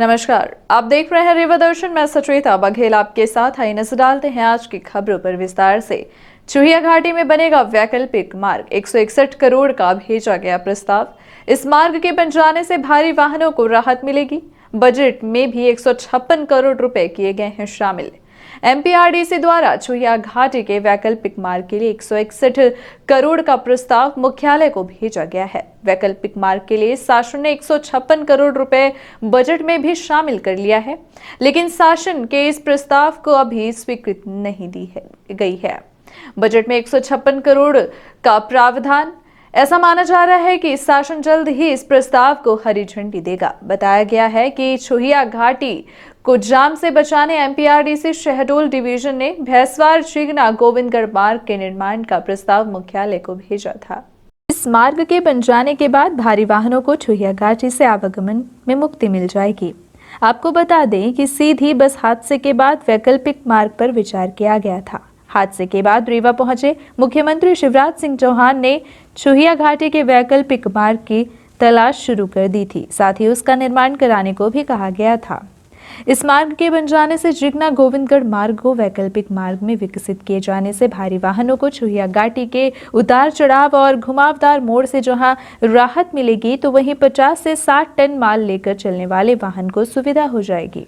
नमस्कार, आप देख रहे हैं रेवा दर्शन। मैं सचेता बघेल आपके साथ। आइए नजर डालते हैं आज की खबरों पर विस्तार से। चुहिया घाटी में बनेगा वैकल्पिक मार्ग, 161 करोड़ का भेजा गया प्रस्ताव। इस मार्ग के बन जाने से भारी वाहनों को राहत मिलेगी। बजट में भी 156 करोड़ रुपए किए गए हैं शामिल। एमपीआरडीसी द्वारा चुहिया घाटी के वैकल्पिक मार्ग के लिए 161 करोड़ का प्रस्ताव मुख्यालय को भेजा गया है। वैकल्पिक मार्ग के लिए शासन ने 156 करोड़ रुपए बजट में भी शामिल कर लिया है, लेकिन शासन के इस प्रस्ताव को अभी स्वीकृति नहीं दी गई है। बजट में 156 करोड़ का प्रावधान। ऐसा माना जा रहा है कि शासन जल्द ही इस प्रस्ताव को हरी झंडी देगा। बताया गया है कि चुहिया घाटी को जाम से बचाने एमपीआरडीसी शहडोल डिवीजन ने भैंसवार चिगना गोविंदगढ़ मार्ग के निर्माण का प्रस्ताव मुख्यालय को भेजा था। इस मार्ग के बन जाने के बाद भारी वाहनों को चुहिया घाटी से आवागमन में मुक्ति मिल जाएगी। आपको बता दें कि सीधी बस हादसे के बाद वैकल्पिक मार्ग पर विचार किया गया था। हादसे के बाद रीवा पहुंचे मुख्यमंत्री शिवराज सिंह चौहान ने चुहिया घाटी के वैकल्पिक मार्ग की तलाश शुरू कर दी थी। साथ ही उसका निर्माण कराने को भी कहा गया था। इस मार्ग के बन जाने से जिगना गोविंदगढ़ मार्ग को वैकल्पिक मार्ग में विकसित किए जाने से भारी वाहनों को चुहिया घाटी के उतार चढ़ाव और घुमावदार मोड़ से जहां राहत मिलेगी, तो वहीं 50 से 60 टन माल लेकर चलने वाले वाहन को सुविधा हो जाएगी।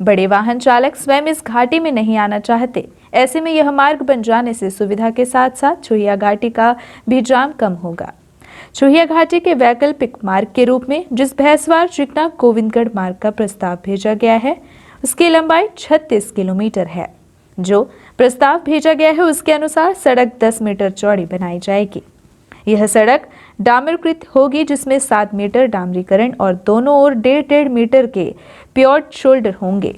बड़े वाहन चालक स्वयं इस घाटी में नहीं आना चाहते। ऐसे में यह मार्ग बन जाने से सुविधा के साथ साथ चुहिया घाटी का भी जाम कम होगा। चुहिया घाटी के वैकल्पिक मार्ग के रूप में जिस भैंसवार चिगना गोविंदगढ़ मार्ग का प्रस्ताव भेजा गया है, उसकी लंबाई 36 किलोमीटर है। जो प्रस्ताव भेजा गया है उसके अनुसार सड़क 10 मीटर चौड़ी बनाई जाएगी। यह सड़क डामरीकृत होगी, जिसमें 7 मीटर डामरीकरण और दोनों ओर 1.5 मीटर के प्योर्ड शोल्डर होंगे।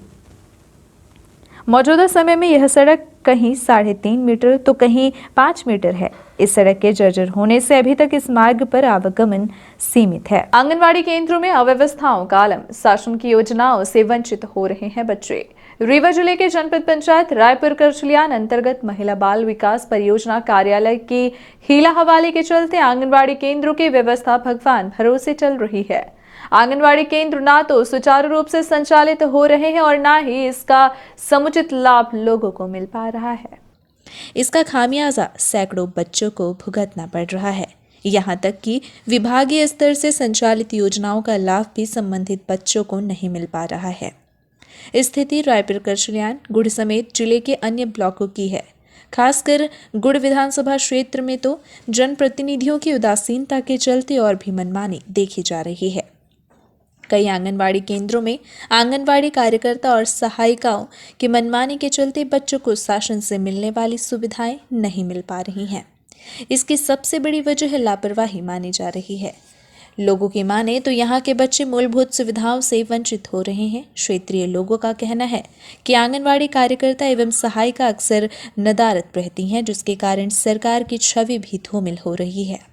मौजूदा समय में यह सड़क कहीं 3.5 मीटर तो कहीं 5 मीटर है। इस सड़क के जर्जर होने से अभी तक इस मार्ग पर आवागमन सीमित है। आंगनवाड़ी केंद्रों में अव्यवस्थाओं का आलम, शासन की योजनाओं से वंचित हो रहे हैं बच्चे। रीवा जिले के जनपद पंचायत रायपुर करचलियान अंतर्गत महिला बाल विकास परियोजना कार्यालय की हीला हवाले के चलते आंगनवाड़ी केंद्रों की व्यवस्था भगवान भरोसे चल रही है। आंगनवाड़ी केंद्र ना तो सुचारू रूप से संचालित हो रहे हैं और ना ही इसका समुचित लाभ लोगों को मिल पा रहा है। इसका खामियाजा सैकड़ों बच्चों को भुगतना पड़ रहा है। यहाँ तक कि विभागीय स्तर से संचालित योजनाओं का लाभ भी संबंधित बच्चों को नहीं मिल पा रहा है। स्थिति रायपुर करचलियान गुड़ समेत जिले के अन्य ब्लॉकों की है। खासकर गुड़ विधानसभा क्षेत्र में तो जनप्रतिनिधियों की उदासीनता के चलते और भी मनमानी देखी जा रही है। कई आंगनवाड़ी केंद्रों में आंगनवाड़ी कार्यकर्ता और सहायिकाओं की मनमानी के चलते बच्चों को शासन से मिलने वाली सुविधाएं नहीं मिल पा रही हैं। इसकी सबसे बड़ी वजह लापरवाही मानी जा रही है। लोगों की माने तो यहाँ के बच्चे मूलभूत सुविधाओं से वंचित हो रहे हैं। क्षेत्रीय लोगों का कहना है कि आंगनवाड़ी कार्यकर्ता एवं सहायिका अक्सर नदारत रहती हैं, जिसके कारण सरकार की छवि भी धूमिल हो रही है।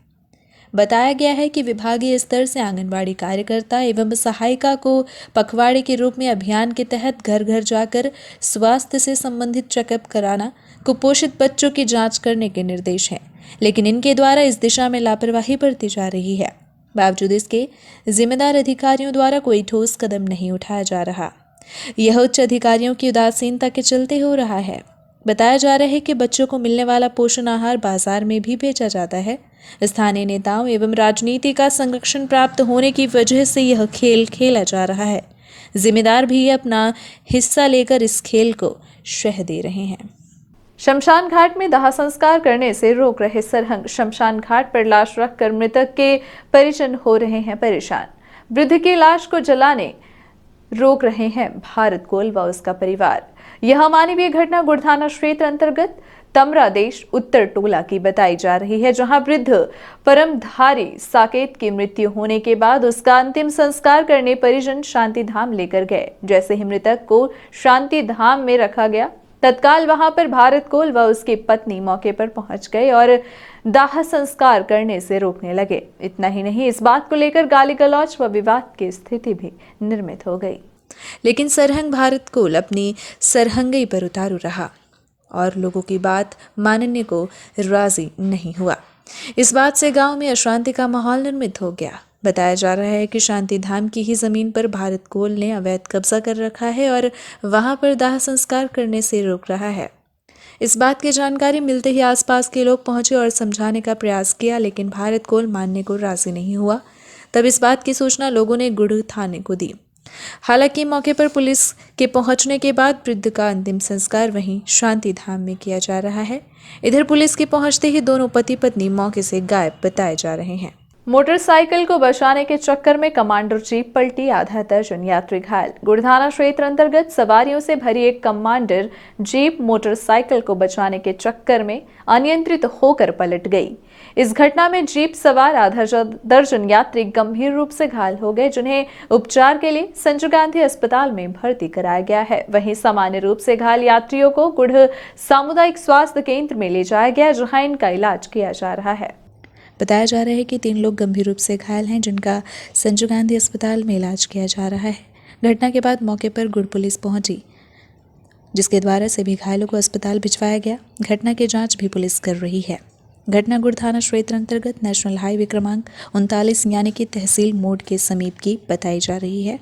बताया गया है कि विभागीय स्तर से आंगनवाड़ी कार्यकर्ता एवं सहायिका को पखवाड़े के रूप में अभियान के तहत घर घर जाकर स्वास्थ्य से संबंधित चेकअप कराना, कुपोषित बच्चों की जांच करने के निर्देश हैं, लेकिन इनके द्वारा इस दिशा में लापरवाही बरती जा रही है। बावजूद इसके जिम्मेदार अधिकारियों द्वारा कोई ठोस कदम नहीं उठाया जा रहा। यह उच्च अधिकारियों की उदासीनता के चलते हो रहा है। बताया जा रहा है कि बच्चों को मिलने वाला पोषण आहार बाजार में भी बेचा जाता है। स्थानीय नेताओं एवं राजनीति का संरक्षण प्राप्त होने की वजह से यह खेल खेला जा रहा है। जिम्मेदार भी अपना हिस्सा लेकर इस खेल को शह दे रहे हैं। शमशान घाट में दाह संस्कार करने से रोक रहे सरहंग। शमशान घाट पर लाश रखकर मृतक के परिजन हो रहे हैं परेशान। वृद्ध की लाश को जलाने रोक रहे हैं भारत कोल व उसका परिवार। यह अमानवीय घटना गुड़ थाना क्षेत्र अंतर्गत तमरादेश उत्तर टोला की बताई जा रही है, जहां वृद्ध परमधारी साकेत की मृत्यु होने के बाद उसका अंतिम संस्कार करने परिजन शांति धाम लेकर गए। जैसे ही मृतक को शांति धाम में रखा गया, तत्काल वहां पर भारत कोल व उसकी पत्नी मौके पर पहुंच गए और दाह संस्कार करने से रोकने लगे। इतना ही नहीं, इस बात को लेकर गाली गलौज व विवाद की स्थिति भी निर्मित हो गई। लेकिन सरहंग भारत कोल अपनी सरहंगई पर उतारू रहा और लोगों की बात मानने को राजी नहीं हुआ। इस बात से गांव में अशांति का माहौल निर्मित हो गया। बताया जा रहा है कि शांति धाम की ही जमीन पर भारत कोल ने अवैध कब्जा कर रखा है और वहां पर दाह संस्कार करने से रोक रहा है। इस बात की जानकारी मिलते ही आसपास के लोग पहुंचे और समझाने का प्रयास किया, लेकिन भारत कोल मानने को राजी नहीं हुआ। तब इस बात की सूचना लोगों ने गुड़ थाने को दी। हालांकि मौके पर पुलिस के पहुंचने के बाद वृद्ध का अंतिम संस्कार वहीं शांति धाम में किया जा रहा है। इधर पुलिस के पहुंचते ही दोनों पति पत्नी मौके से गायब बताए जा रहे हैं। मोटरसाइकिल को बचाने के चक्कर में कमांडर जीप पलटी, आधा दर्जन यात्री घायल। गुड़धाना क्षेत्र अंतर्गत सवारियों से भरी एक कमांडर जीप मोटरसाइकिल को बचाने के चक्कर में अनियंत्रित होकर पलट गई। इस घटना में जीप सवार आधा दर्जन यात्री गंभीर रूप से घायल हो गए, जिन्हें उपचार के लिए संजय गांधी अस्पताल में भर्ती कराया गया है। वहीं सामान्य रूप से घायल यात्रियों को गुड़ सामुदायिक स्वास्थ्य केंद्र में ले जाया गया, जहां इनका इलाज किया जा रहा है। बताया जा रहा है कि 3 लोग गंभीर रूप से घायल हैं, जिनका संजय गांधी अस्पताल में इलाज किया जा रहा है। घटना के बाद मौके पर गुड़ पुलिस पहुंची, जिसके द्वारा सभी घायलों को अस्पताल भिजवाया गया। घटना की जांच भी पुलिस कर रही है। घटना गुड़ थाना क्षेत्र अंतर्गत नेशनल हाईवे क्रमांक 39 यानी कि तहसील मोड़ के समीप की बताई जा रही है।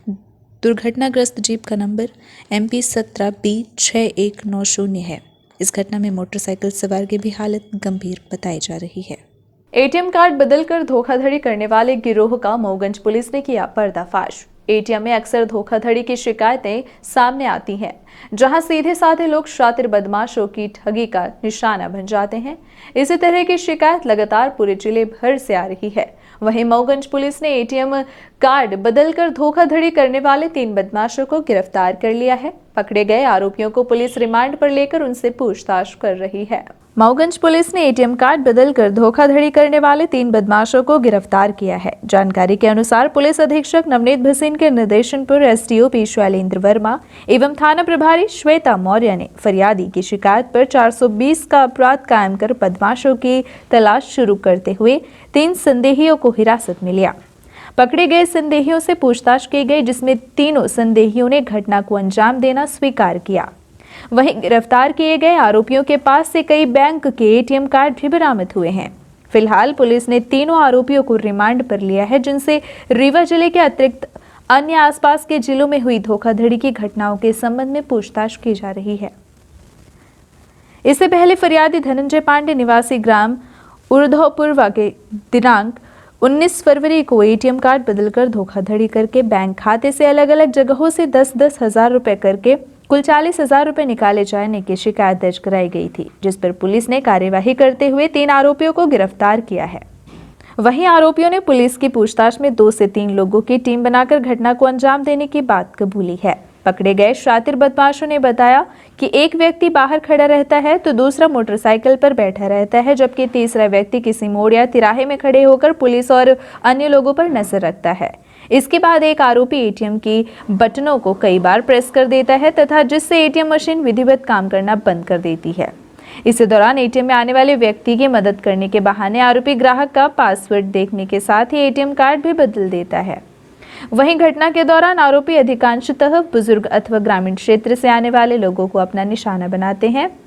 दुर्घटनाग्रस्त जीप का नंबर MP 17B6190 है। इस घटना में मोटरसाइकिल सवार की भी हालत गंभीर बताई जा रही है। ATM कार्ड बदलकर धोखाधड़ी करने वाले गिरोह का मऊगंज पुलिस ने किया पर्दाफाश। ATM में अक्सर धोखाधड़ी की शिकायतें सामने आती हैं, जहां सीधे साधे लोग शातिर बदमाशों की ठगी का निशाना बन जाते हैं। इसी तरह की शिकायत लगातार पूरे जिले भर से आ रही है। वहीं मऊगंज पुलिस ने ATM कार्ड बदलकर धोखाधड़ी करने वाले 3 बदमाशों को गिरफ्तार कर लिया है। पकड़े गए आरोपियों को पुलिस रिमांड पर लेकर उनसे पूछताछ कर रही है। मऊगंज पुलिस ने ATM कार्ड बदलकर धोखाधड़ी करने वाले 3 बदमाशों को गिरफ्तार किया है। जानकारी के अनुसार पुलिस अधीक्षक नवनीत भसीन के निर्देशन पर SDOP शैलेंद्र वर्मा एवं थाना प्रभारी श्वेता मौर्य ने फरियादी की शिकायत पर 420 का अपराध कायम कर बदमाशों की तलाश शुरू करते हुए 3 संदेहियों को हिरासत में लिया। पकड़े गए संदेहियों से पूछताछ की गई, जिसमें तीनों संदेहियों ने घटना को अंजाम देना स्वीकार किया। वहीं गिरफ्तार किए गए आरोपियों के पास से कई बैंक के ATM कार्ड भी बरामद हुए हैं। फिलहाल पुलिस ने तीनों आरोपियों को रिमांड पर लिया है, जिनसे रीवा जिले के अतिरिक्त अन्य आसपास के जिलों में हुई धोखाधड़ी की घटनाओं के संबंध में पूछताछ की जा रही है। इससे पहले फरियादी धनंजय पांडे निवासी ग्राम उर्धौपुरवा के दिनांक 19 फरवरी को ATM कार्ड बदलकर धोखाधड़ी करके बैंक खाते से अलग अलग जगहों से 10-10 हजार रुपए करके कुल 40,000 रुपए निकाले जाने की शिकायत दर्ज कराई गई थी, जिस पर पुलिस ने कार्यवाही करते हुए 3 आरोपियों को गिरफ्तार किया है। वहीं आरोपियों ने पुलिस की पूछताछ में 2 से 3 लोगों की टीम बनाकर घटना को अंजाम देने की बात कबूली है। पकड़े गए शातिर बदमाशों ने बताया कि एक व्यक्ति बाहर खड़ा रहता है तो दूसरा मोटरसाइकिल पर बैठा रहता है, जबकि तीसरा व्यक्ति किसी मोड़ या तिराहे में खड़े होकर पुलिस और अन्य लोगों पर नजर रखता है। इसके बाद एक आरोपी ATM की बटनों को कई बार प्रेस कर देता है तथा जिससे ATM मशीन विधिवत काम करना बंद कर देती है। इसी दौरान ATM में आने वाले व्यक्ति की मदद करने के बहाने आरोपी ग्राहक का पासवर्ड देखने के साथ ही ATM कार्ड भी बदल देता है। वहीं घटना के दौरान आरोपी अधिकांशतः बुजुर्ग अथवा ग्रामीण क्षेत्र से आने वाले लोगों को अपना निशाना बनाते हैं।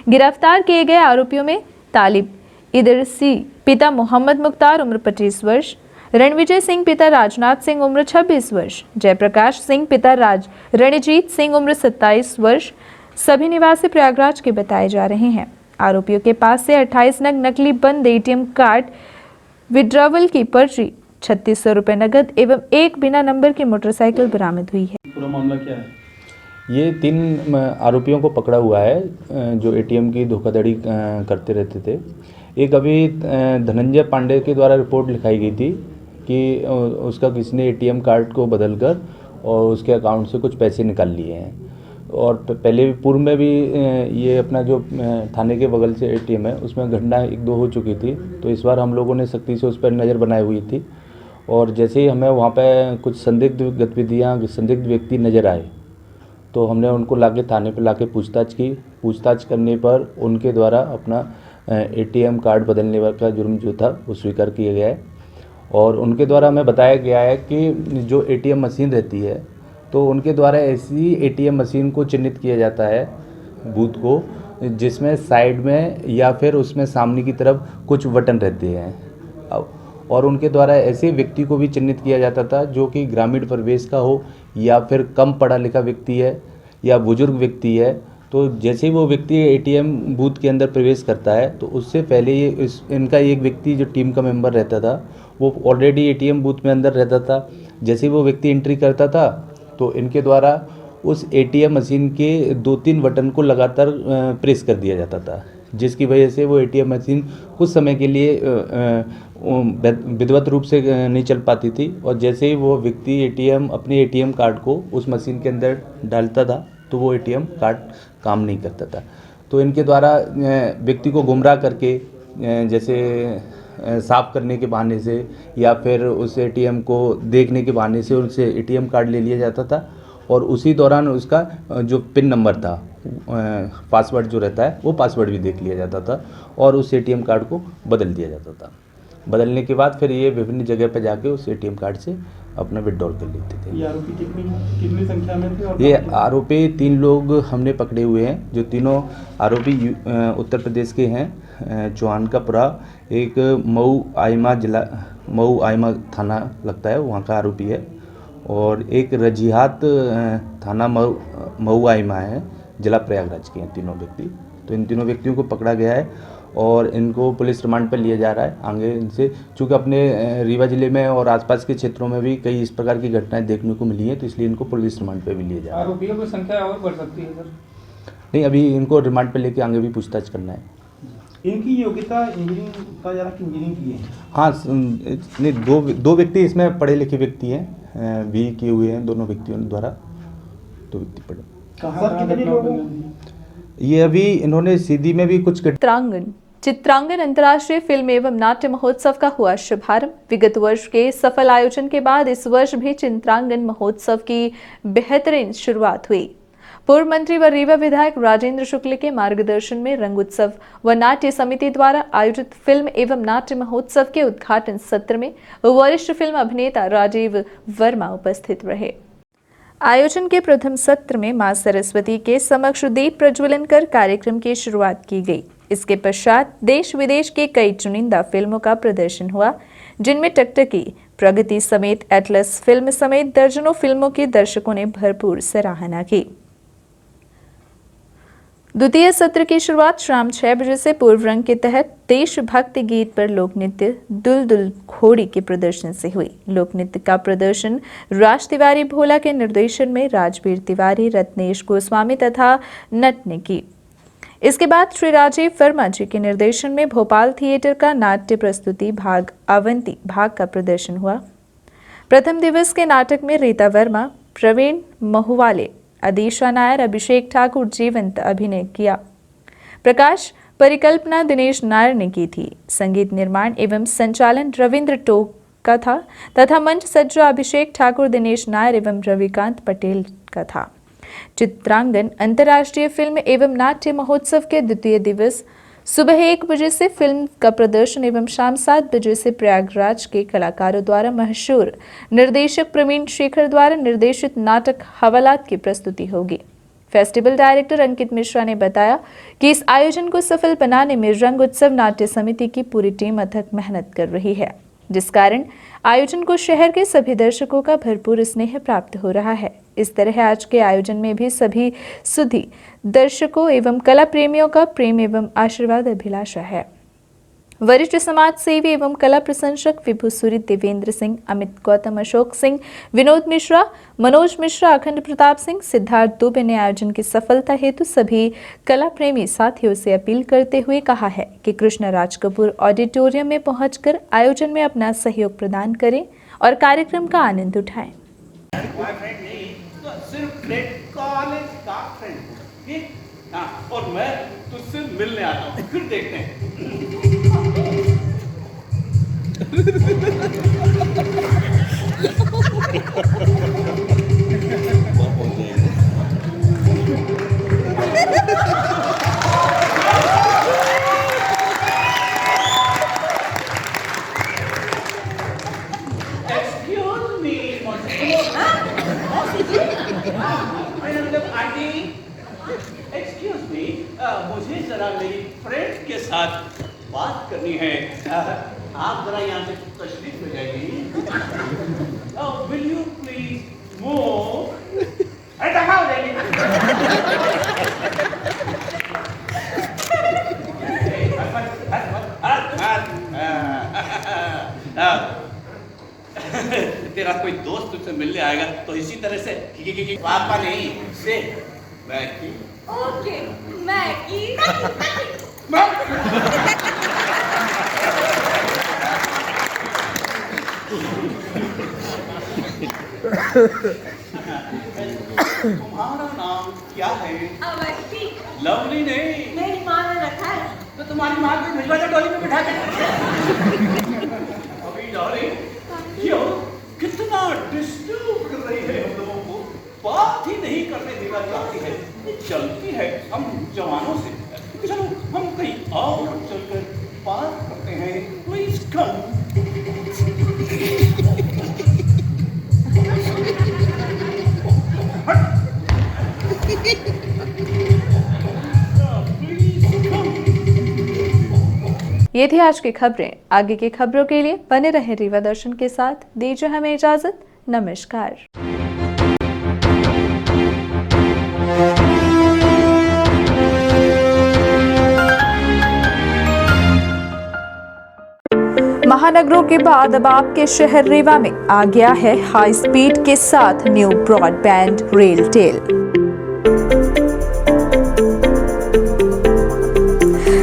गिरफ्तार किए गए आरोपियों में तालिब इदरसी पिता मोहम्मद मुख्तार उम्र 25 वर्ष, रणविजय सिंह पिता राजनाथ सिंह उम्र 26 वर्ष, जयप्रकाश सिंह पिता रणजीत सिंह उम्र 27 वर्ष सभी निवासी प्रयागराज के बताए जा रहे हैं। आरोपियों के पास से 28 नग नकली बंद ATM कार्ड, विड्रॉवल की पर्ची, 3600 रुपए नगद एवं एक बिना नंबर की मोटरसाइकिल बरामद हुई है। पूरा मामला क्या है? ये 3 आरोपियों को पकड़ा हुआ है जो ATM की धोखाधड़ी करते रहते थे। एक अभी धनंजय पांडे के द्वारा रिपोर्ट लिखाई गई थी कि उसका किसी ने ATM कार्ड को बदलकर और उसके अकाउंट से कुछ पैसे निकाल लिए हैं। और पहले पूर्व में भी ये अपना जो थाने के बगल से ATM है उसमें घटना 1-2 हो चुकी थी, तो इस बार हम लोगों ने सख्ती से उस पर नज़र बनाई हुई थी। और जैसे ही हमें वहाँ पे कुछ संदिग्ध गतिविधियाँ, संदिग्ध व्यक्ति नज़र आए तो हमने उनको लाके थाने पे लाके पूछताछ की। पूछताछ करने पर उनके द्वारा अपना ATM कार्ड बदलने का जुर्म जो था वो स्वीकार किया गया है। और उनके द्वारा हमें बताया गया है कि जो ATM मशीन रहती है तो उनके द्वारा ऐसी ATM मशीन को चिन्हित किया जाता है बूथ को, जिसमें साइड में या फिर उसमें सामने की तरफ कुछ बटन रहते हैं। और उनके द्वारा ऐसे व्यक्ति को भी चिन्हित किया जाता था जो कि ग्रामीण परिवेश का हो या फिर कम पढ़ा लिखा व्यक्ति है या बुजुर्ग व्यक्ति है। तो जैसे ही वो व्यक्ति एटीएम बूथ के अंदर प्रवेश करता है तो उससे पहले ये इनका एक व्यक्ति जो टीम का मेंबर रहता था वो ऑलरेडी एटीएम बूथ में अंदर रहता था। जैसे ही वो व्यक्ति एंट्री करता था तो इनके द्वारा उस एटीएम मशीन के 2-3 बटन को लगातार प्रेस कर दिया जाता था, जिसकी वजह से वो एटीएम मशीन कुछ समय के लिए विधिवत रूप से नहीं चल पाती थी। और जैसे ही वो व्यक्ति अपने एटीएम कार्ड को उस मशीन के अंदर डालता था तो वो एटीएम कार्ड काम नहीं करता था। तो इनके द्वारा व्यक्ति को गुमराह करके जैसे साफ करने के बहाने से या फिर उस एटीएम को देखने के बहाने से उनसे एटीएम कार्ड ले लिया जाता था और उसी दौरान उसका जो पिन नंबर था, पासवर्ड जो रहता है, वो पासवर्ड भी देख लिया जाता था और उस एटीएम कार्ड को बदल दिया जाता था। बदलने के बाद फिर ये विभिन्न जगह पर जाके उस एटीएम कार्ड से अपना विड्रॉल कर लेते थे। ये आरोपी कितनी संख्या में थे? और ये आरोपी 3 लोग हमने पकड़े हुए हैं, जो तीनों आरोपी उत्तर प्रदेश के हैं। चौहान का पुरा एक मऊ आइमा थाना लगता है, वहाँ का आरोपी है। और एक रजिहात थाना मऊ आइमा है, जिला प्रयागराज के हैं तीनों व्यक्ति। तो इन तीनों व्यक्तियों को पकड़ा गया है और इनको पुलिस रिमांड पर लिया जा रहा है। आगे इनसे चूँकि अपने रीवा जिले में और आसपास के क्षेत्रों में भी कई इस प्रकार की घटनाएं देखने को मिली हैं, तो इसलिए इनको पुलिस रिमांड पर भी लिया जा रहा है। आरोपियों की संख्या और बढ़ सकती है सर? नहीं, अभी इनको रिमांड पर लेके आगे भी पूछताछ करना है। इनकी योग्यता इंजीनियरिंग का ज़्यादा कि इंजीनियरिंग की है? हाँ, नहीं, दो व्यक्ति इसमें पढ़े लिखे व्यक्ति हैं, बी किए हुए हैं दोनों व्यक्तियों द्वारा, 2 व्यक्ति पढ़े। कहाँ कितने लोग? ये अभी इन्होंने सीधी में भी कुछ चित्रांगन अंतर्राष्ट्रीय फिल्म एवं नाट्य महोत्सव का हुआ शुभारंभ। विगत वर्ष के सफल आयोजन के बाद इस वर्ष भी चित्रांगन महोत्सव की बेहतरीन शुरुआत हुई। पूर्व मंत्री व रीवा विधायक राजेंद्र शुक्ल के मार्गदर्शन में रंग उत्सव व नाट्य समिति द्वारा आयोजित फिल्म एवं नाट्य महोत्सव के उद्घाटन सत्र में वरिष्ठ फिल्म अभिनेता राजीव वर्मा उपस्थित रहे। आयोजन के प्रथम सत्र में मां सरस्वती के समक्ष दीप प्रज्वलन कर कार्यक्रम की शुरुआत की गई। इसके पश्चात देश विदेश के कई चुनिंदा फिल्मों का प्रदर्शन हुआ, जिनमें टकटकी, प्रगति समेत एटलस फिल्म समेत दर्जनों फिल्मों की दर्शकों ने भरपूर सराहना की। द्वितीय सत्र की शुरुआत शाम 6 बजे से पूर्व रंग के तहत देशभक्ति गीत पर लोक नृत्य दुल घोड़ी के प्रदर्शन से हुई। लोक नृत्य का प्रदर्शन राज तिवारी भोला के निर्देशन में राजवीर तिवारी, रत्नेश गोस्वामी तथा नट ने की। इसके बाद श्री राजीव वर्मा जी के निर्देशन में भोपाल थिएटर का नाट्य प्रस्तुति भाग अवंती भाग का प्रदर्शन हुआ। प्रथम दिवस के नाटक में रीता वर्मा, प्रवीण महुवाले, अदीशा नायर, अभिषेक ठाकुर जीवंत अभिनय किया। प्रकाश परिकल्पना दिनेश नायर ने की थी। संगीत निर्माण एवं संचालन रविंद्र टोक का था तथा मंच सज्जा अभिषेक ठाकुर, दिनेश नायर एवं रविकांत पटेल का था। चित्रांगन अंतर्राष्ट्रीय फिल्म एवं नाट्य महोत्सव के द्वितीय दिवस सुबह 1 बजे से फिल्म का प्रदर्शन एवं शाम 7 बजे से प्रयागराज के कलाकारों द्वारा मशहूर निर्देशक प्रवीण शेखर द्वारा निर्देशित नाटक हवालात की प्रस्तुति होगी। फेस्टिवल डायरेक्टर अंकित मिश्रा ने बताया कि इस आयोजन को सफल बनाने में रंग उत्सव नाट्य समिति की पूरी टीम अथक मेहनत कर रही है, जिस कारण आयोजन को शहर के सभी दर्शकों का भरपूर स्नेह प्राप्त हो रहा है। इस तरह आज के आयोजन में भी सभी सुधी दर्शकों एवं कला प्रेमियों का प्रेम एवं आशीर्वाद अभिलाषा है। वरिष्ठ समाज सेवी एवं कला प्रशंसक विभू सूरी, देवेंद्र सिंह, अमित गौतम, अशोक सिंह, विनोद मिश्रा, मनोज मिश्रा, अखंड प्रताप सिंह, सिद्धार्थ दुबे ने आयोजन की सफलता हेतु सभी कला प्रेमी साथियों से अपील करते हुए कहा है कि कृष्णा राज कपूर ऑडिटोरियम में पहुंचकर आयोजन में अपना सहयोग प्रदान करें और कार्यक्रम का आनंद उठाएं। और मैं तुझसे मिलने आता हूँ, फिर देखते हैं। एक्सक्यूज मी, मुझे जरा मेरी फ्रेंड के साथ बात करनी है। आप जरा यहाँ से तशरीफ ले जाइए। Will you please move? अरे कहाँ हो तेरा कोई दोस्त तुझसे मिलने आएगा तो इसी तरह से पापा नहीं से मैगी। Okay Maggi. तुम्हारा नाम क्या है? अवस्थी। लवली नहीं, मेरी माँ ने रखा है। तो तुम्हारी माँ को भिजवा दो डोली में बिठा के। अभी डार्लिंग, क्यों कितना डिस्टर्ब कर रही है हम लोगों को, बात ही नहीं करने देना चाहती है। चलती है हम जवानों से, चलो हम कहीं और चलकर बात करते हैं। Please come. ये थी आज की खबरें। आगे की खबरों के लिए बने रहे रीवा दर्शन के साथ। दीजिए हमें इजाजत। नमस्कार। महानगरों के बाद अब आपके शहर रीवा में आ गया है हाई स्पीड के साथ न्यू ब्रॉडबैंड रेलटेल,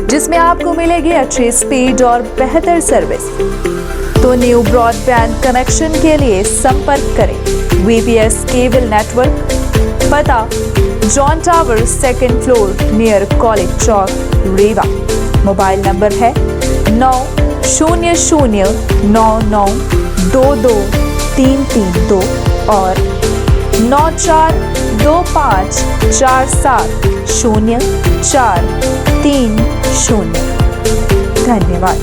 जिसमें आपको मिलेगी अच्छी स्पीड और बेहतर सर्विस। तो न्यू ब्रॉडबैंड कनेक्शन के लिए संपर्क करें VPS केबल नेटवर्क, पता John tower 2nd floor near college चौक रीवा। मोबाइल नंबर है 9000992232 और 9425470430। धन्यवाद।